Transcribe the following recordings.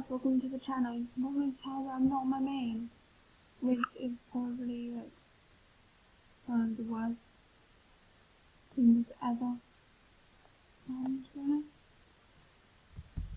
guys, welcome to the channel. You can probably tell that I'm not on my main, which is probably like one of the worst things ever. To be honest.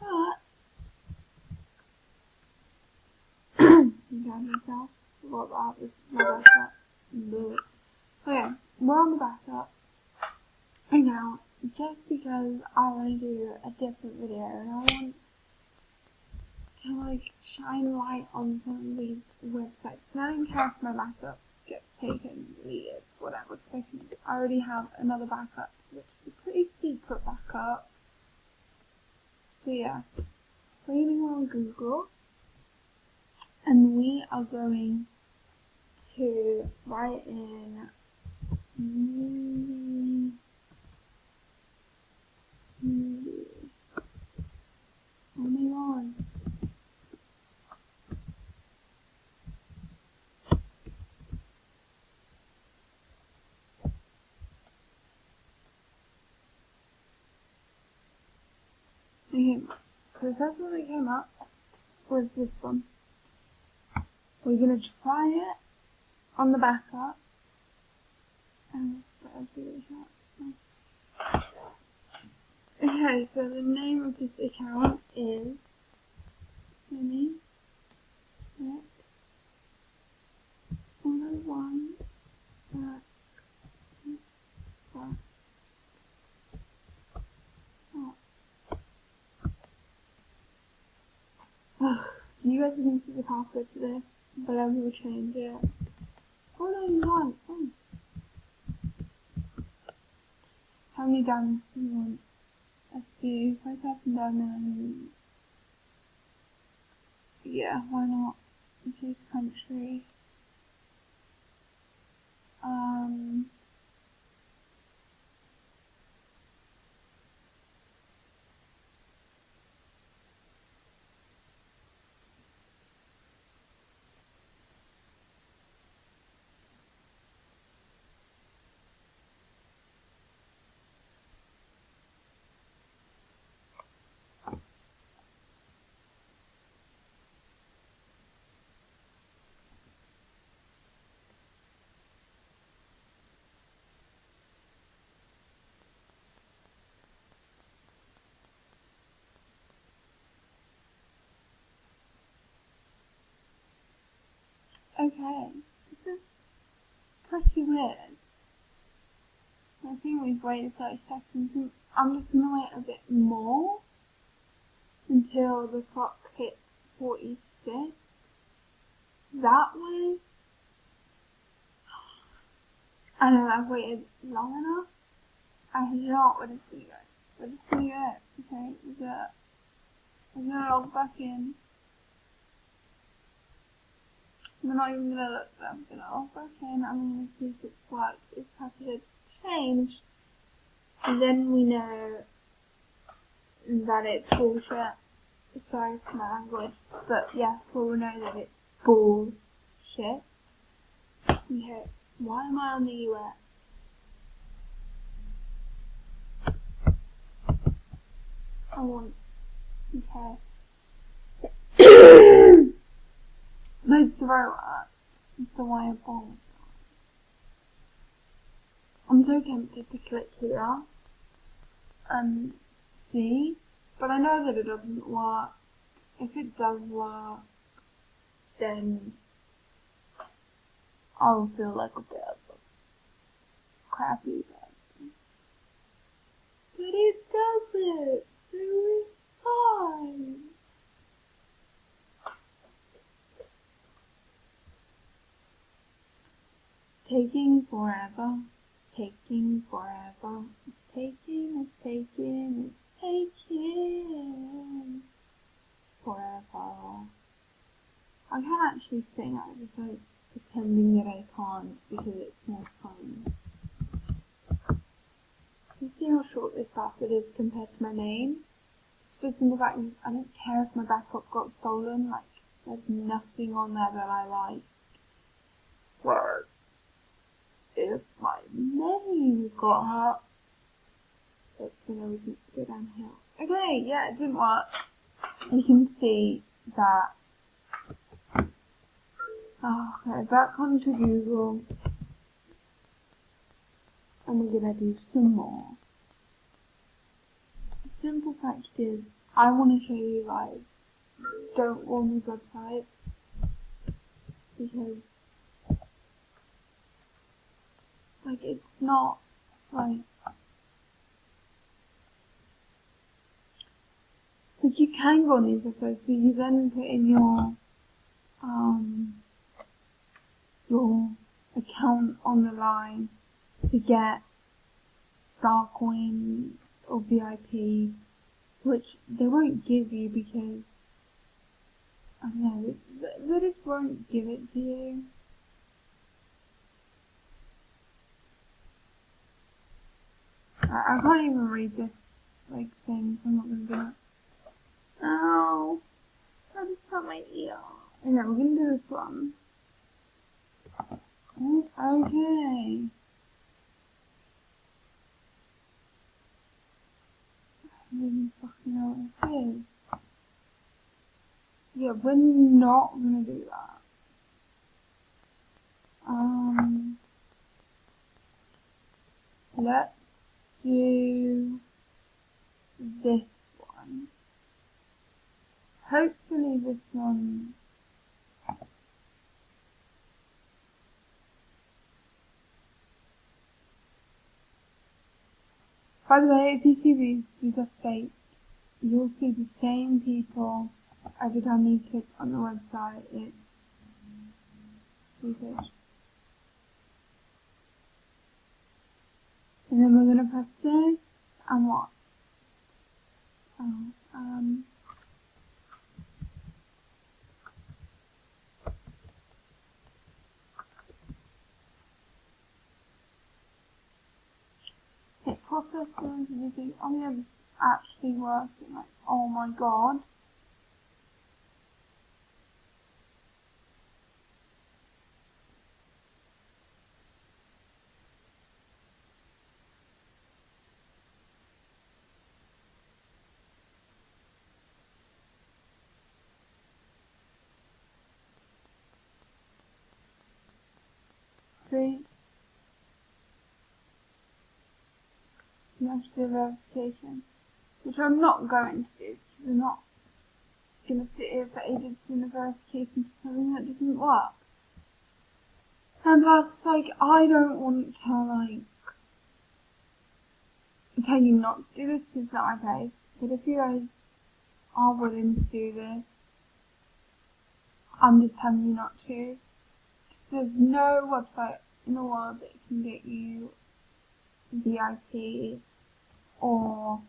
But you got yourself. Forgot that. This is my backup. Okay, we're on the backup. And now, just because I want to do a different video and I want to like shine light on some of these websites. And I don't care if my backup gets taken, deleted, whatever, because I already have another backup, which is a pretty secret backup. So yeah, we're going to go on Google and we are going to write in movie. Oh my god. Okay, so the first one that came up was this one. We're gonna try it on the backup. Okay, so the name of this account is Semi Next 101 back. You guys can see the password to this, but I will change it. Oh no, you can't. Oh. How many diamonds do you want? Let's do 5,000 diamonds. Yeah, why not? Choose country. Okay, this is pretty weird. I think we've waited 30 seconds and I'm just gonna wait a bit more until the clock hits 46. That way, I know I've waited long enough. I know we're just gonna go. We're just gonna go. Okay, we're gonna log back in. We're not even gonna look, but I'm gonna log back in. I'm gonna see if it's worked. If password has changed, then we know that it's bullshit. Sorry for my language, but yeah, we'll know that it's bullshit. Okay, why am I on the US? I want, okay. The throw up. It's the way of bomb. I'm so tempted to click here and see, but I know that it doesn't work. If it does work, then I'll feel like a bit of a crappy person. But it doesn't, so it's fine. It's taking forever. It's taking forever. It's taking forever. I can't actually sing, I just like pretending that I can't because it's more fun. You see how short this password is compared to my name? Just for the simple fact I don't care if my backup got stolen, like there's nothing on there that I like. Whereas if my name got hurt, that's when we can go downhill. Okay, yeah, it didn't work. you can see that. Okay, back onto Google, and we're gonna do some more. The simple fact is, I want to show you guys, don't go on these websites, because, like, it's not, like you can go on these websites, but you then put in your account on the line to get star coins or VIP, which they won't give you because, I don't know, they just won't give it to you. I can't even read this, like, thing, so I'm not going to do it. Ow! I just got my ear. Okay, we're going to do this one. Okay. I don't even fucking know what this is. Yeah, we're not gonna do that. Let's do this one. Hopefully this one. By the way, if you see these are fake. You'll see the same people every time you click on the website. It's stupid. And then we're gonna press this, and what? Hit process things, and you think, oh yeah, this is actually working. Like, oh my god. See? You have to do verification, which I'm not going to do, because I'm not going to sit here for ages doing a verification to something that doesn't work. And plus, like, I don't want to, like, tell you not to do this, because it's not my place, but if you guys are willing to do this, I'm just telling you not to, because there's no website in the world that can get you VIP or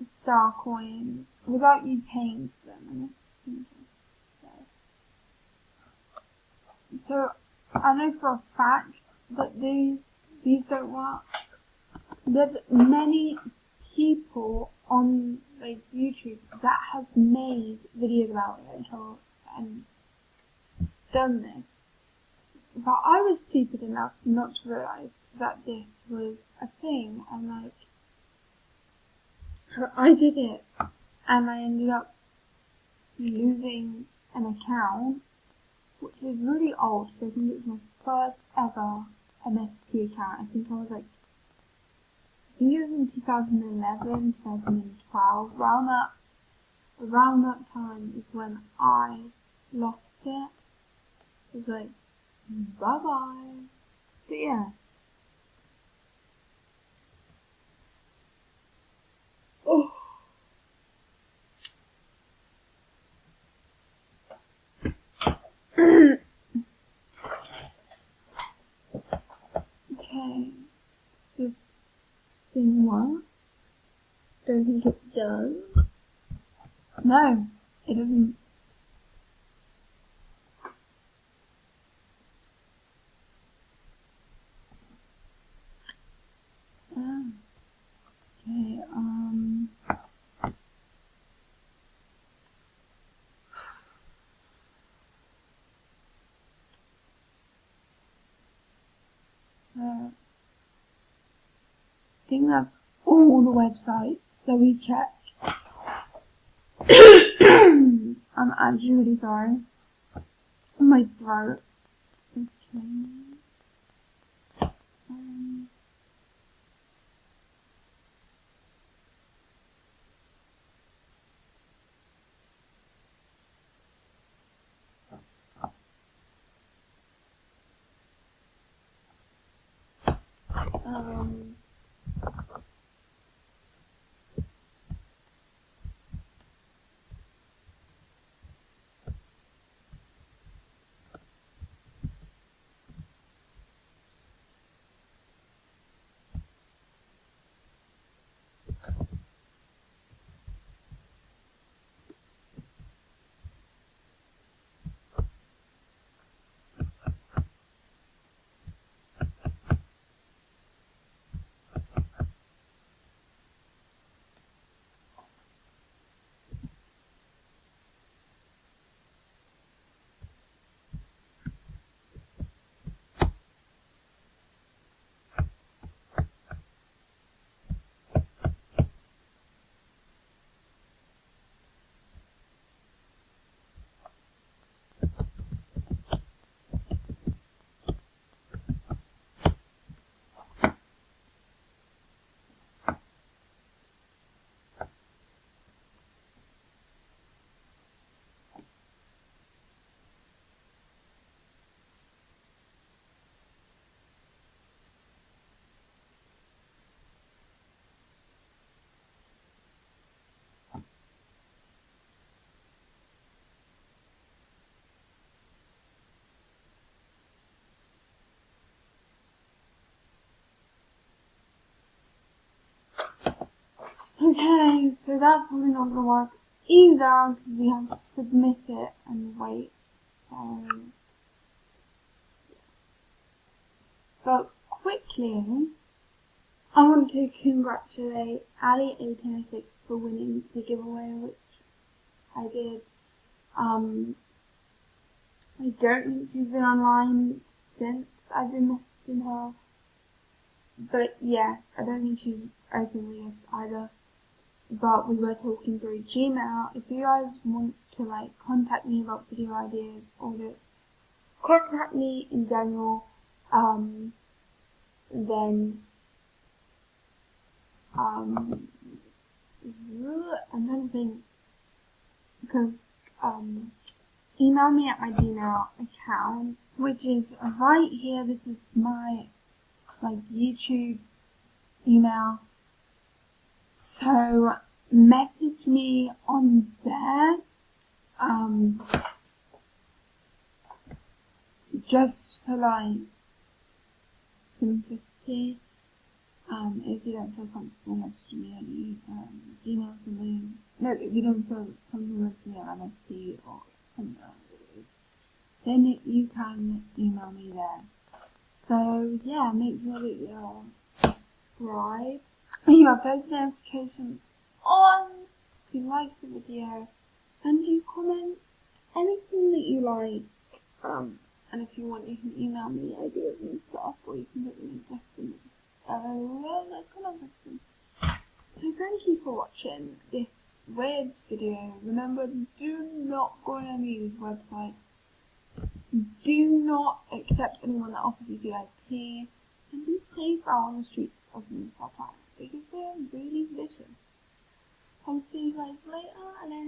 star coins without you paying for them. And so I know for a fact that these don't work. There's many people on, like, YouTube that have made videos about it and done this, but I was stupid enough not to realise that this was a thing, and, like, I did it, and I ended up losing an account, which is really old, so I think it was my first ever MSP account. I think it was in 2011, 2012, around that time is when I lost it. It was like, bye bye. But yeah. Oh. Okay. This thing work? Don't think it does. No, it doesn't. Okay, I think that's all the websites that we checked. I'm actually really sorry. My throat is killing me. Okay, so that's probably not gonna work either because we have to submit it and wait. But quickly, I want to congratulate Ali1806 for winning the giveaway, which I did. I don't think she's been online since I've been messaging her. But yeah, I don't think she's openly yes either. But we were talking through Gmail. If you guys want to contact me about video ideas or just contact me in general, then I'm trying to think because email me at my Gmail account, which is right here. This is my YouTube email. So message me on there. Just for simplicity. If you don't feel comfortable messaging me on Gmail something. No, if you don't feel comfortable messaging me on MSP or something else, then you can email me there. So yeah, make sure that you subscribe. You have post notifications on. If you like the video, and you comment anything that you like. And if you want, you can email me ideas and stuff, or you can put them in questions. So thank you for watching this weird video. Remember, do not go on any of these websites. Do not accept anyone that offers you VIP. And be safe out on the streets of Moviestarplanet because they're really vicious. I'll see you guys later, and I